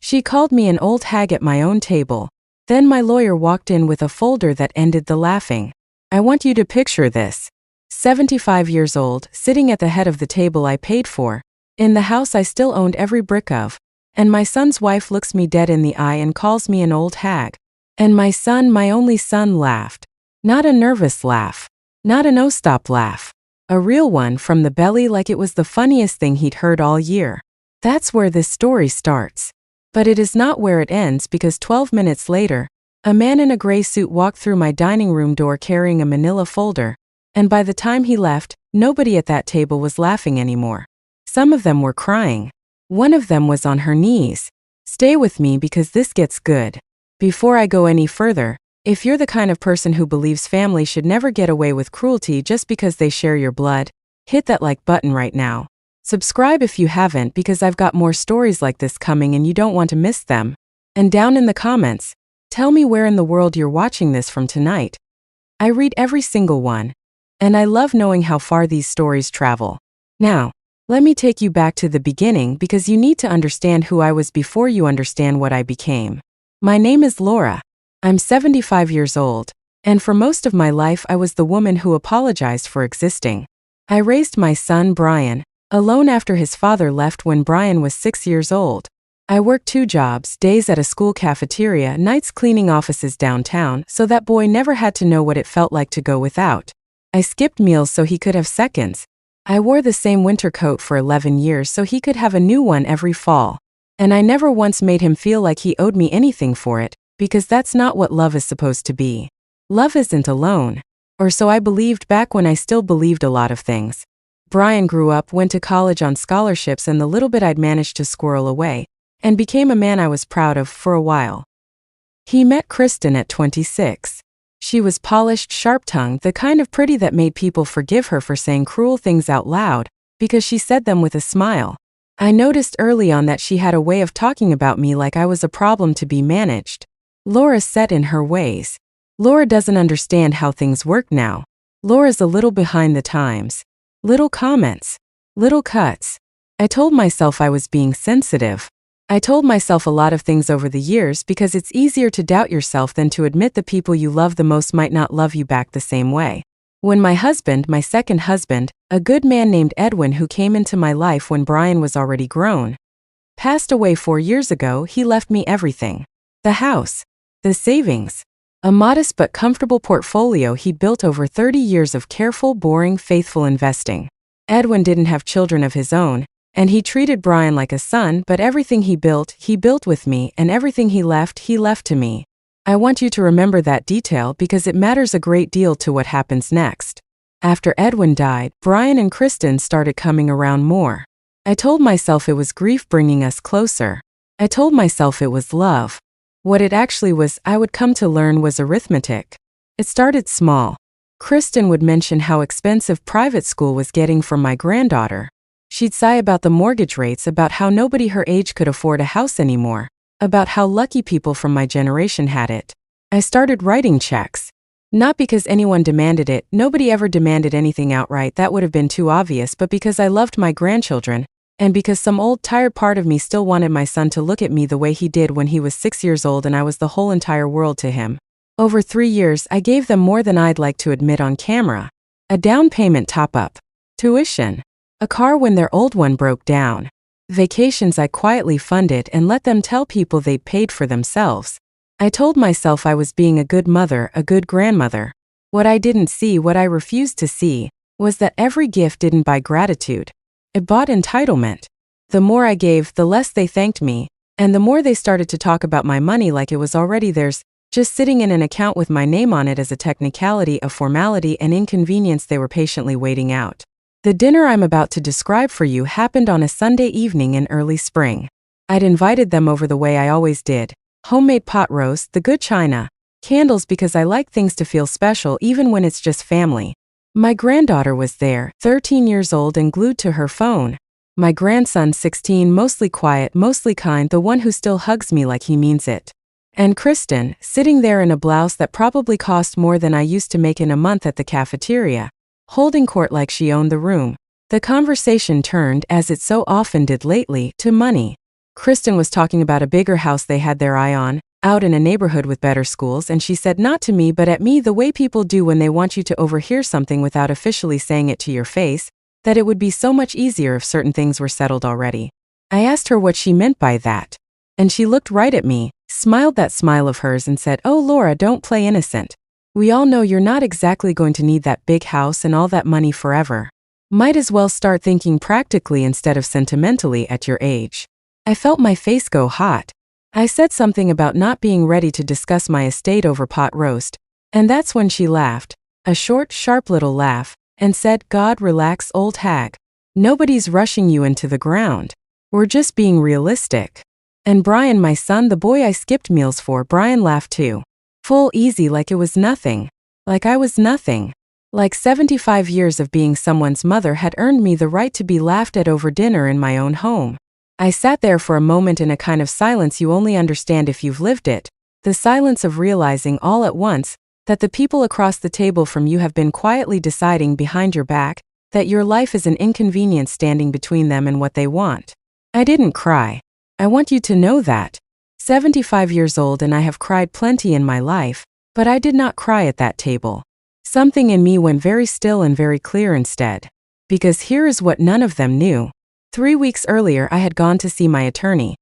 She called me an old hag at my own table. Then my lawyer walked in with a folder that ended the laughing. I want you to picture this. 75 years old, sitting at the head of the table I paid for, in the house I still owned every brick of, and my son's wife looks me dead in the eye and calls me an old hag. And my son, my only son, laughed. Not a nervous laugh. Not a no-stop laugh. A real one from the belly, like it was the funniest thing he'd heard all year. That's where this story starts. But it is not where it ends, because 12 minutes later, a man in a gray suit walked through my dining room door carrying a manila folder, and by the time he left, nobody at that table was laughing anymore. Some of them were crying. One of them was on her knees. Stay with me because this gets good. Before I go any further, if you're the kind of person who believes family should never get away with cruelty just because they share your blood, hit that like button right now. Subscribe if you haven't, because I've got more stories like this coming and you don't want to miss them. And down in the comments, tell me where in the world you're watching this from tonight. I read every single one. And I love knowing how far these stories travel. Now, let me take you back to the beginning, because you need to understand who I was before you understand what I became. My name is Laura. I'm 75 years old, and for most of my life I was the woman who apologized for existing. I raised my son Brian alone after his father left when Brian was 6 years old. I worked 2 jobs, days at a school cafeteria, nights cleaning offices downtown, so that boy never had to know what it felt like to go without. I skipped meals so he could have seconds. I wore the same winter coat for 11 years so he could have a new one every fall. And I never once made him feel like he owed me anything for it, because that's not what love is supposed to be. Love isn't alone. Or so I believed back when I still believed a lot of things. Brian grew up, went to college on scholarships and the little bit I'd managed to squirrel away, and became a man I was proud of for a while. He met Kristen at 26. She was polished, sharp-tongued, the kind of pretty that made people forgive her for saying cruel things out loud, because she said them with a smile. I noticed early on that she had a way of talking about me like I was a problem to be managed. Laura's set in her ways. Laura doesn't understand how things work now. Laura's a little behind the times. Little comments. Little cuts. I told myself I was being sensitive. I told myself a lot of things over the years, because it's easier to doubt yourself than to admit the people you love the most might not love you back the same way. When my husband, my second husband, a good man named Edwin who came into my life when Brian was already grown, passed away 4 years ago, he left me everything. The house. The savings. A modest but comfortable portfolio he built over 30 years of careful, boring, faithful investing. Edwin didn't have children of his own, and he treated Brian like a son, but everything he built with me, and everything he left to me. I want you to remember that detail because it matters a great deal to what happens next. After Edwin died, Brian and Kristen started coming around more. I told myself it was grief bringing us closer. I told myself it was love. What it actually was, I would come to learn, was arithmetic. It started small. Kristen would mention how expensive private school was getting for my granddaughter. She'd sigh about the mortgage rates, about how nobody her age could afford a house anymore, about how lucky people from my generation had it. I started writing checks. Not because anyone demanded it, nobody ever demanded anything outright, that would have been too obvious, but because I loved my grandchildren, and because some old tired part of me still wanted my son to look at me the way he did when he was 6 years old and I was the whole entire world to him. Over 3 years, I gave them more than I'd like to admit on camera. A down payment top-up. Tuition. A car when their old one broke down. Vacations I quietly funded and let them tell people they'd paid for themselves. I told myself I was being a good mother, a good grandmother. What I didn't see, what I refused to see, was that every gift didn't buy gratitude. It bought entitlement. The more I gave, the less they thanked me, and the more they started to talk about my money like it was already theirs, just sitting in an account with my name on it as a technicality, a formality, an inconvenience they were patiently waiting out. The dinner I'm about to describe for you happened on a Sunday evening in early spring. I'd invited them over the way I always did. Homemade pot roast, the good china, candles because I like things to feel special even when it's just family. My granddaughter was there, 13 years old and glued to her phone. My grandson, 16, mostly quiet, mostly kind, the one who still hugs me like he means it. And Kristen, sitting there in a blouse that probably cost more than I used to make in a month at the cafeteria, holding court like she owned the room. The conversation turned, as it so often did lately, to money. Kristen was talking about a bigger house they had their eye on, out in a neighborhood with better schools, and she said not to me but at me the way people do when they want you to overhear something without officially saying it to your face, that it would be so much easier if certain things were settled already. I asked her what she meant by that. And she looked right at me, smiled that smile of hers and said, "Oh Laura, don't play innocent. We all know you're not exactly going to need that big house and all that money forever. Might as well start thinking practically instead of sentimentally at your age." I felt my face go hot. I said something about not being ready to discuss my estate over pot roast, and that's when she laughed, a short, sharp little laugh, and said, "God, relax, old hag. Nobody's rushing you into the ground. We're just being realistic." And Brian, my son, the boy I skipped meals for, Brian laughed too. Full easy, like it was nothing. Like I was nothing. Like 75 years of being someone's mother had earned me the right to be laughed at over dinner in my own home. I sat there for a moment in a kind of silence you only understand if you've lived it, the silence of realizing all at once that the people across the table from you have been quietly deciding behind your back that your life is an inconvenience standing between them and what they want. I didn't cry. I want you to know that. 75 years old and I have cried plenty in my life, but I did not cry at that table. Something in me went very still and very clear instead. Because here is what none of them knew. 3 weeks earlier I had gone to see my attorney.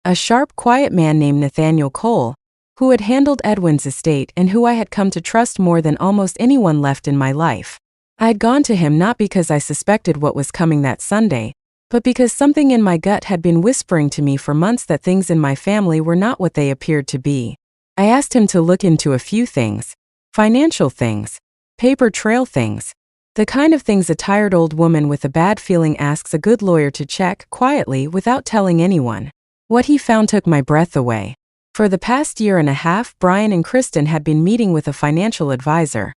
A sharp, quiet man named Nathaniel Cole, who had handled Edwin's estate and who I had come to trust more than almost anyone left in my life. I had gone to him not because I suspected what was coming that Sunday, but because something in my gut had been whispering to me for months that things in my family were not what they appeared to be. I asked him to look into a few things. Financial things. Paper trail things. The kind of things a tired old woman with a bad feeling asks a good lawyer to check, quietly, without telling anyone. What he found took my breath away. For the past year and a half, Brian and Kristen had been meeting with a financial advisor.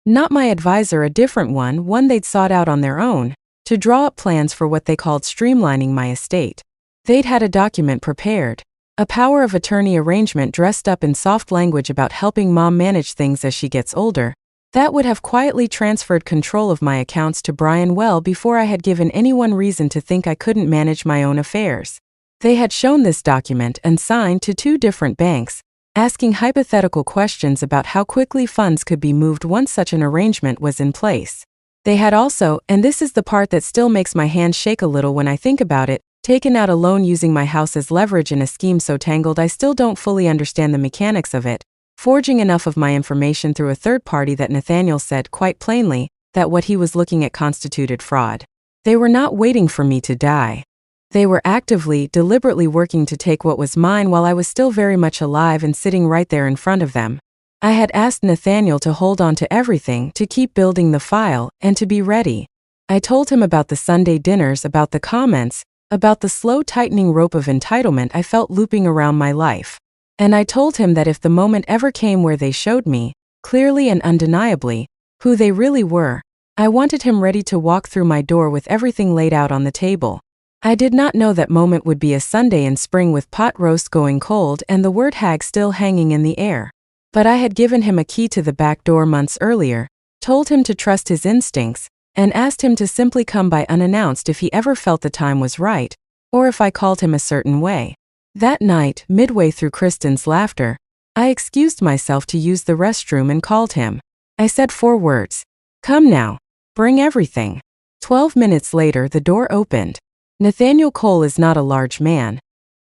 Not my advisor, a different one they'd sought out on their own, to draw up plans for what they called streamlining my estate. They'd had a document prepared, a power of attorney arrangement dressed up in soft language about helping mom manage things as she gets older, that would have quietly transferred control of my accounts to Brian well before I had given anyone reason to think I couldn't manage my own affairs. They had shown this document and signed to 2 different banks, asking hypothetical questions about how quickly funds could be moved once such an arrangement was in place. They had also, and this is the part that still makes my hands shake a little when I think about it, taken out a loan using my house as leverage in a scheme so tangled I still don't fully understand the mechanics of it, forging enough of my information through a third party that Nathaniel said quite plainly that what he was looking at constituted fraud. They were not waiting for me to die. They were actively, deliberately working to take what was mine while I was still very much alive and sitting right there in front of them. I had asked Nathaniel to hold on to everything, to keep building the file, and to be ready. I told him about the Sunday dinners, about the comments, about the slow tightening rope of entitlement I felt looping around my life. And I told him that if the moment ever came where they showed me, clearly and undeniably, who they really were, I wanted him ready to walk through my door with everything laid out on the table. I did not know that moment would be a Sunday in spring with pot roast going cold and the word hag still hanging in the air. But I had given him a key to the back door months earlier, told him to trust his instincts, and asked him to simply come by unannounced if he ever felt the time was right, or if I called him a certain way. That night, midway through Kristen's laughter, I excused myself to use the restroom and called him. I said 4 words. "Come now. Bring everything." 12 minutes later, the door opened. Nathaniel Cole is not a large man,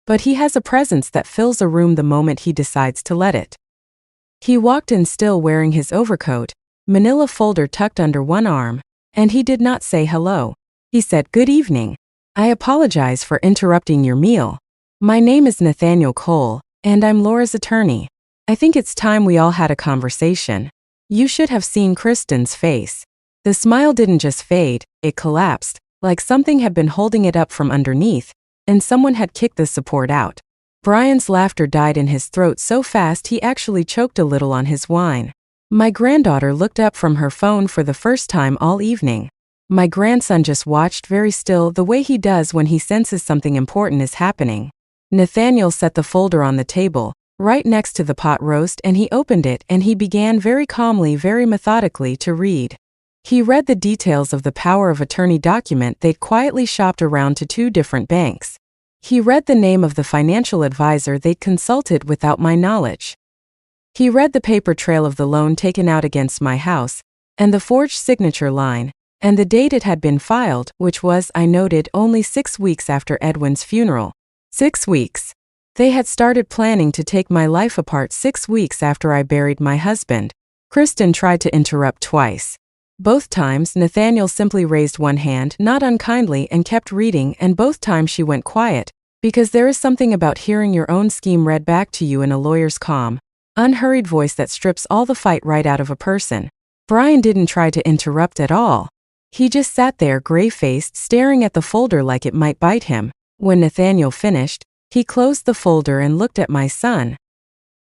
but he has a presence that fills a room the moment he decides to let it. He walked in still wearing his overcoat, manila folder tucked under one arm, and he did not say hello. He said, "Good evening. I apologize for interrupting your meal. My name is Nathaniel Cole, and I'm Laura's attorney. I think it's time we all had a conversation." You should have seen Kristen's face. The smile didn't just fade, it collapsed, like something had been holding it up from underneath, and someone had kicked the support out. Brian's laughter died in his throat so fast he actually choked a little on his wine. My granddaughter looked up from her phone for the first time all evening. My grandson just watched very still, the way he does when he senses something important is happening. Nathaniel set the folder on the table, right next to the pot roast, and he opened it and he began very calmly, very methodically to read. He read the details of the power of attorney document they'd quietly shopped around to 2 different banks. He read the name of the financial advisor they'd consulted without my knowledge. He read the paper trail of the loan taken out against my house, and the forged signature line, and the date it had been filed, which was, I noted, only 6 weeks after Edwin's funeral. 6 weeks. They had started planning to take my life apart 6 weeks after I buried my husband. Kristen tried to interrupt twice. Both times, Nathaniel simply raised one hand, not unkindly, and kept reading, and both times she went quiet, because there is something about hearing your own scheme read back to you in a lawyer's calm, unhurried voice that strips all the fight right out of a person. Brian didn't try to interrupt at all. He just sat there gray-faced, staring at the folder like it might bite him. When Nathaniel finished, he closed the folder and looked at my son.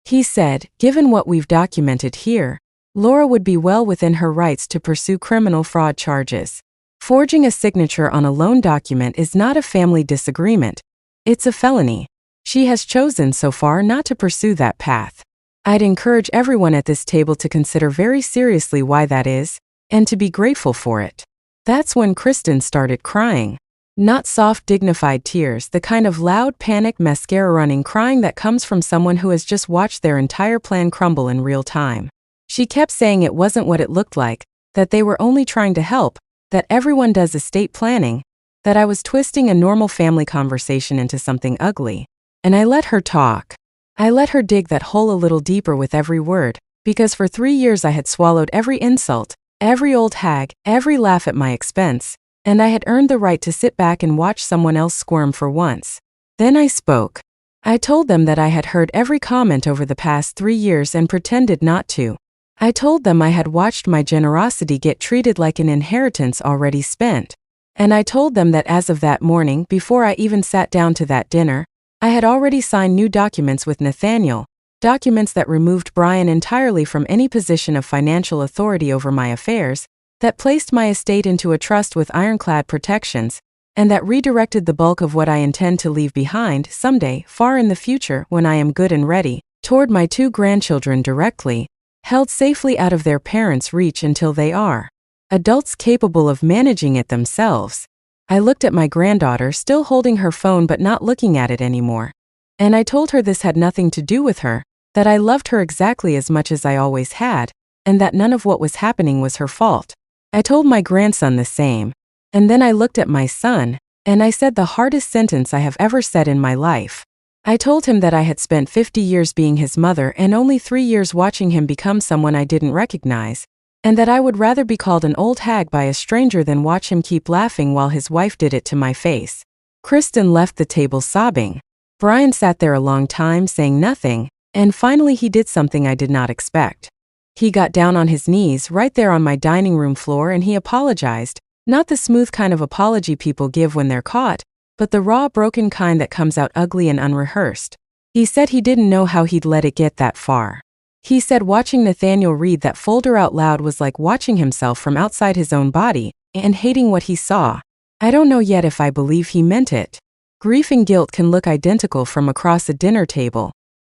He said, "Given what we've documented here, Laura would be well within her rights to pursue criminal fraud charges. Forging a signature on a loan document is not a family disagreement. It's a felony. She has chosen so far not to pursue that path. I'd encourage everyone at this table to consider very seriously why that is, and to be grateful for it." That's when Kristen started crying. Not soft, dignified tears, the kind of loud, panicked, mascara-running crying that comes from someone who has just watched their entire plan crumble in real time. She kept saying it wasn't what it looked like, that they were only trying to help, that everyone does estate planning, that I was twisting a normal family conversation into something ugly. And I let her talk. I let her dig that hole a little deeper with every word, because for 3 years I had swallowed every insult, every old hag, every laugh at my expense, and I had earned the right to sit back and watch someone else squirm for once. Then I spoke. I told them that I had heard every comment over the past 3 years and pretended not to. I told them I had watched my generosity get treated like an inheritance already spent. And I told them that as of that morning, before I even sat down to that dinner, I had already signed new documents with Nathaniel, documents that removed Brian entirely from any position of financial authority over my affairs, that placed my estate into a trust with ironclad protections, and that redirected the bulk of what I intend to leave behind someday, far in the future, when I am good and ready, toward my 2 grandchildren directly, held safely out of their parents' reach until they are adults capable of managing it themselves. I looked at my granddaughter, still holding her phone but not looking at it anymore. And I told her this had nothing to do with her, that I loved her exactly as much as I always had, and that none of what was happening was her fault. I told my grandson the same. And then I looked at my son, and I said the hardest sentence I have ever said in my life. I told him that I had spent 50 years being his mother and only 3 years watching him become someone I didn't recognize, and that I would rather be called an old hag by a stranger than watch him keep laughing while his wife did it to my face. Kristen left the table sobbing. Brian sat there a long time saying nothing, and finally he did something I did not expect. He got down on his knees right there on my dining room floor and he apologized, not the smooth kind of apology people give when they're caught, but the raw, broken kind that comes out ugly and unrehearsed. He said he didn't know how he'd let it get that far. He said watching Nathaniel read that folder out loud was like watching himself from outside his own body, and hating what he saw. I don't know yet if I believe he meant it. Grief and guilt can look identical from across a dinner table.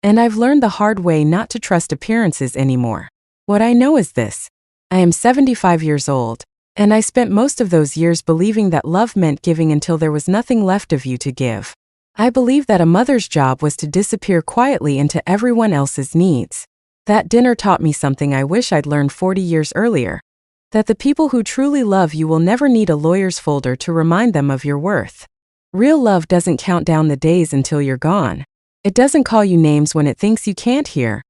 And I've learned the hard way not to trust appearances anymore. What I know is this. I am 75 years old, and I spent most of those years believing that love meant giving until there was nothing left of you to give. I believed that a mother's job was to disappear quietly into everyone else's needs. That dinner taught me something I wish I'd learned 40 years earlier. That the people who truly love you will never need a lawyer's folder to remind them of your worth. Real love doesn't count down the days until you're gone. It doesn't call you names when it thinks you can't hear,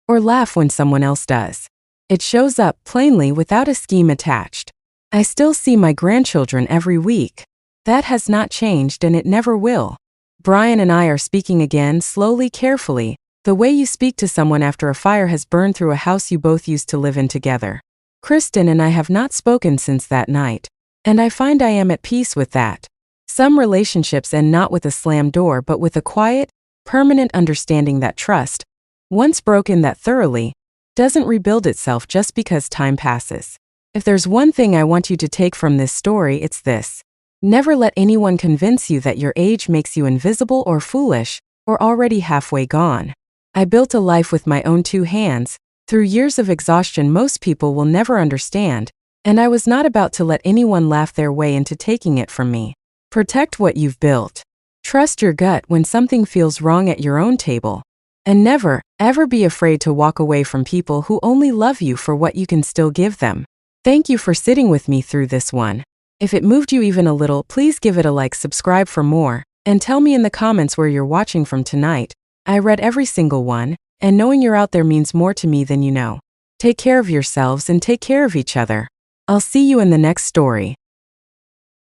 or laugh when someone else does. It shows up plainly without a scheme attached. I still see my grandchildren every week. That has not changed and it never will. Brian and I are speaking again, slowly, carefully, the way you speak to someone after a fire has burned through a house you both used to live in together. Kristen and I have not spoken since that night, and I find I am at peace with that. Some relationships end not with a slammed door but with a quiet, permanent understanding that trust, once broken that thoroughly, doesn't rebuild itself just because time passes. If there's one thing I want you to take from this story, it's this. Never let anyone convince you that your age makes you invisible or foolish, or already halfway gone. I built a life with my own 2 hands, through years of exhaustion most people will never understand, and I was not about to let anyone laugh their way into taking it from me. Protect what you've built. Trust your gut when something feels wrong at your own table. And never, ever be afraid to walk away from people who only love you for what you can still give them. Thank you for sitting with me through this one. If it moved you even a little, please give it a like, subscribe for more, and tell me in the comments where you're watching from tonight. I read every single one, and knowing you're out there means more to me than you know. Take care of yourselves and take care of each other. I'll see you in the next story.